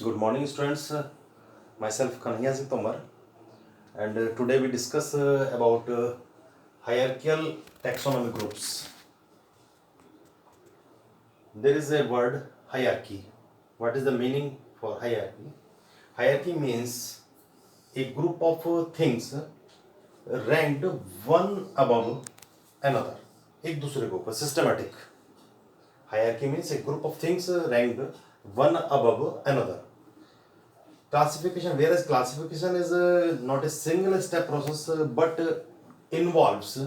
Good morning, students. Myself Kanhaiya Singh Tomar, and today we discuss about hierarchical taxonomy groups. There is a word hierarchy. What is the meaning for hierarchy? Hierarchy means a group of things ranked one above another. एक दूसरे के ऊपर systematic. Hierarchy means a group of things ranked one above another. Classification, whereas classification is not a single step process but involves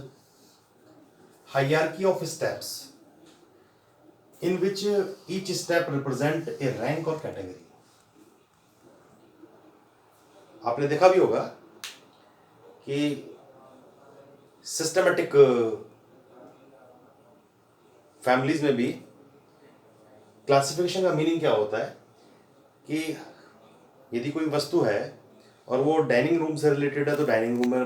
hierarchy of steps in which each step represent a rank or category. आपने देखा भी होगा कि systematic families में भी classification का meaning क्या होता है कि यदि कोई वस्तु है और वो डाइनिंग रूम से रिलेटेड है तो डाइनिंग रूम में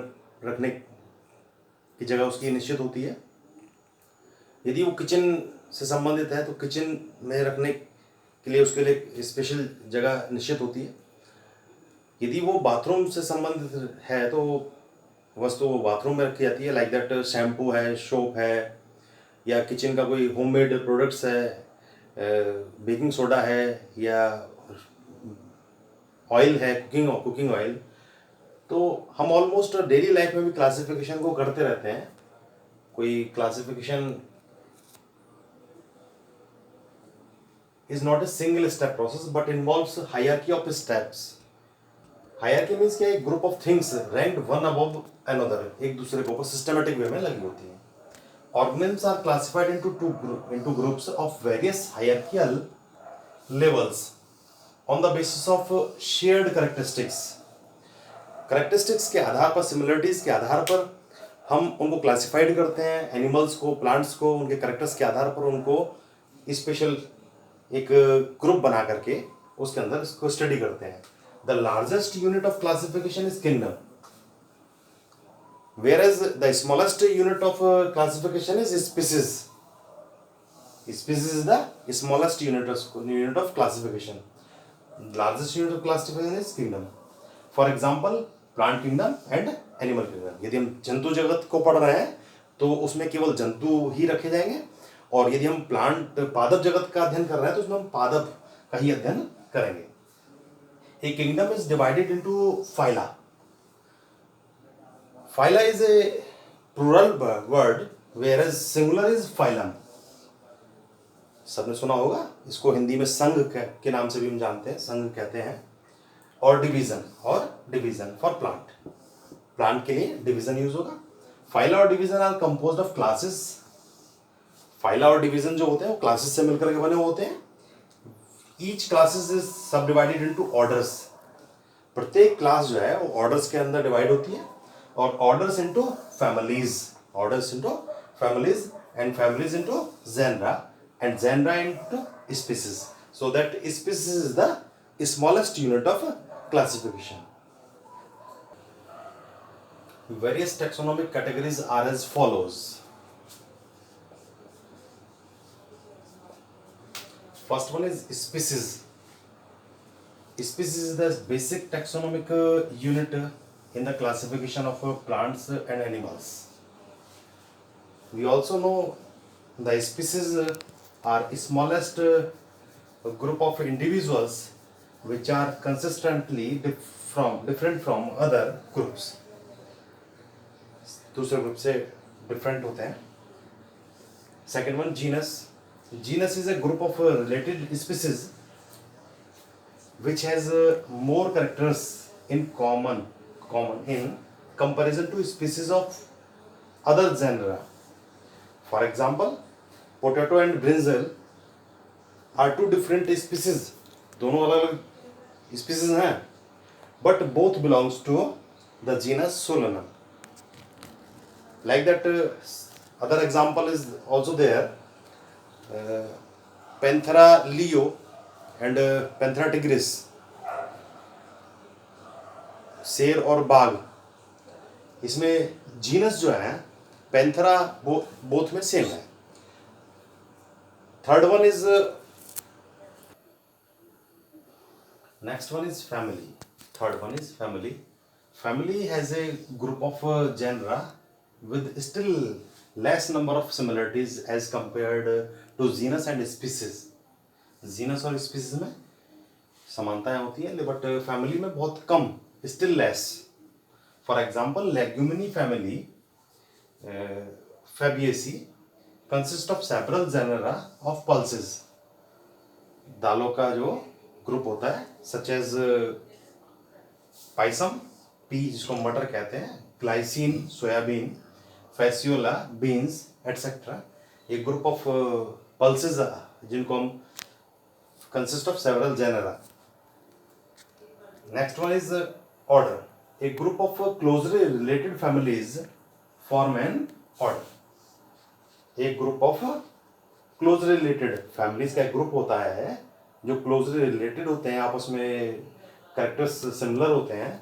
रखने की जगह उसकी निश्चित होती है। यदि वो किचन से संबंधित है तो किचन में रखने के लिए उसके लिए स्पेशल जगह निश्चित होती है। यदि वो बाथरूम से संबंधित है तो वस्तु वो बाथरूम में रखी जाती है। लाइक दैट शैम्पू है, सोप है, या किचन का कोई होममेड प्रोडक्ट्स है, बेकिंग सोडा है, या ऑयल है, कुकिंग ऑयल। तो हम ऑलमोस्ट डेली लाइफ में भी क्लासिफिकेशन को करते रहते हैं। कोई classification is not a single step process but involves hierarchy of steps. Hierarchy means क्या, एक group of things ranked one above another, एक दूसरे के ऊपर systematic way में लगी होती हैं. Organisms are classified into groups of various hierarchical levels on the basis of shared characteristics. Characteristics के आधार पर, similarities के आधार पर हम उनको क्लासिफाइड करते हैं। एनिमल्स को, प्लांट्स को उनके करेक्टर्स के आधार पर उनको स्पेशल एक ग्रुप बना करके उसके अंदर इसको स्टडी करते हैं। The largest unit of classification is kingdom, whereas the smallest unit of classification is species. Species is the smallest unit of classification. Largest unit of classification is kingdom. For example, plant kingdom and animal kingdom. यदि हम जंतु जगत को पढ़ रहे हैं तो उसमें केवल जंतु ही रखे जाएंगे, और यदि हम प्लांट पादप जगत का अध्ययन कर रहे हैं तो उसमें हम पादप का ही अध्ययन करेंगे। A kingdom is divided into phyla. Phyla is a plural word, whereas singular is phylum. सबने सुना होगा इसको, हिंदी में संघ के नाम से भी हम जानते हैं, संघ कहते हैं। और डिवीजन फॉर प्लांट, प्लांट के लिए डिवीजन यूज होगा। Phyla or division are composed of classes. Phyla or division जो होते हैं वो क्लासेस से मिलकर के बने होते हैं। ईच क्लासेस इज सब डिवाइडेड इनटू ऑर्डर्स। प्रत्येक क्लास जो है वो ऑर्डर्स के अंदर डिवाइड होती है, और orders into families, and families into genera, and genera into species, so that species is the smallest unit of classification. Various taxonomic categories are as follows. First one is species. Species is the basic taxonomic unit in the classification of plants and animals. We also know the species are smallest group of individuals which are consistently different from other groups. दूसरे group से different होते हैं। Second one, genus. Genus is a group of related species which has more characters in common in comparison to species of other genera. For example, potato and brinjal are two different species. दोनों अलग अलग species हैं, but both belongs to the genus Solanum. Like that, other example is also there. Panthera leo and Panthera tigris, शेर और बाघ, इसमें genus जो है पैंथरा बोथ में सेम है. Third one is Next one is family. Third one is family. Family has a group of genera with still less number of similarities as compared to genus and species. Genus और species में समानताएं होती हैं but family में बहुत कम, still less. For example leguminosae family fabaceae consist of several genera of pulses. दालों का जो ग्रुप होता है सच एज पाइसम पी जिसको मटर कहते हैं, glycine soybean, Fasciola beans etcetera. ये ग्रुप ऑफ पल्सेस जिनको हम consist of several genera. Next one is order. A group of closely related families form an order. एक group of closely related families का एक ग्रुप होता है जो closely related होते हैं, आपस में कैरेक्टर्स सिमिलर होते हैं,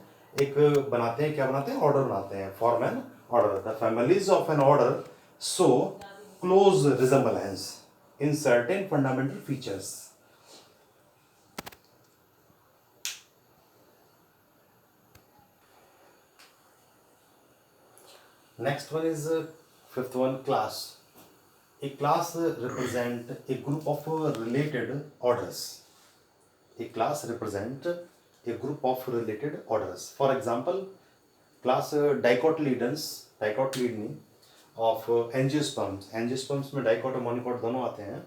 एक बनाते हैं, क्या बनाते हैं, ऑर्डर बनाते हैं, form an order. The families of an order show close resemblance in certain fundamental features. Next one is fifth one, class. A class represent a group of related orders. A class represent a group of related orders. For example, class dicotyledony of angiosperms. Angiosperms में dicot और monocot दोनों आते हैं.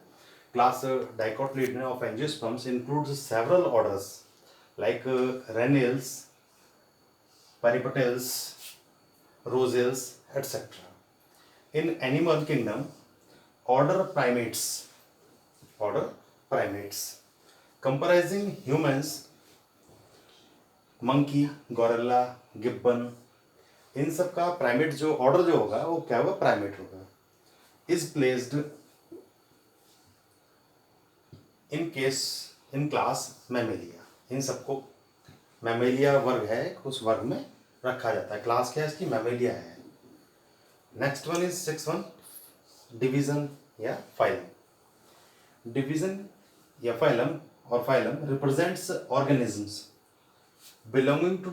Class dicotyledony of angiosperms includes several orders like renales, peripetals, rosales, etc. In animal kingdom, order primates comprising humans, monkey, gorilla, gibbon, इन सब का primate जो order जो होगा वो क्या होगा, प्राइमेट होगा. Is placed in class mammalia. इन सबको मैमेलिया वर्ग है, उस वर्ग में रखा जाता है. क्लास क्या है इसकी, मैमेलिया है. Next one is 6 one, division या फाइलम. डिवीजन या फाइलम और phylum represents organisms belonging to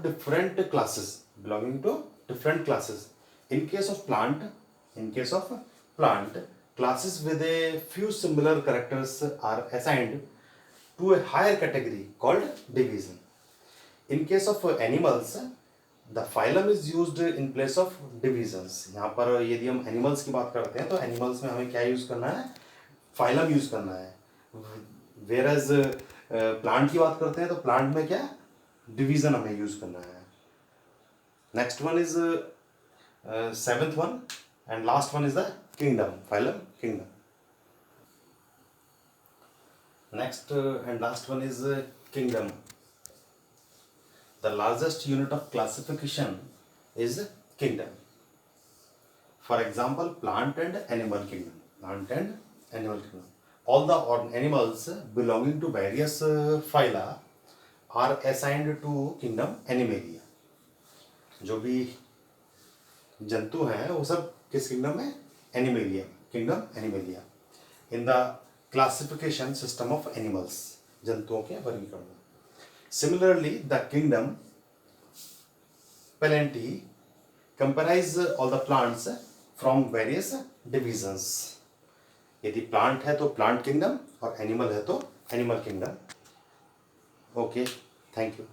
different classes. In case of plant, classes with a few similar characters are assigned to a higher category called division. In case of animals, the phylum is used in place of divisions. यहाँ पर यदि हम animals की बात करते हैं तो animals में हमें क्या यूज करना है, phylum यूज करना है. Whereas plant की बात करते हैं तो plant में क्या, division हमें यूज करना है. Next one is 7th one and last one is the kingdom, phylum, kingdom. Next and last one is kingdom. The largest unit of classification is kingdom. For example, plant and animal kingdom. All the animals belonging to various phyla are assigned to kingdom Animalia. जो भी जंतु हैं वो सब किस kingdom में, animalia, kingdom animalia. In the classification system of animals, जंतुओं के वर्गीकरण. Similarly the kingdom plenty comprise all the plants from various divisions. यदि प्लांट है तो प्लांट किंगडम और एनिमल है तो animal kingdom. Okay, thank you.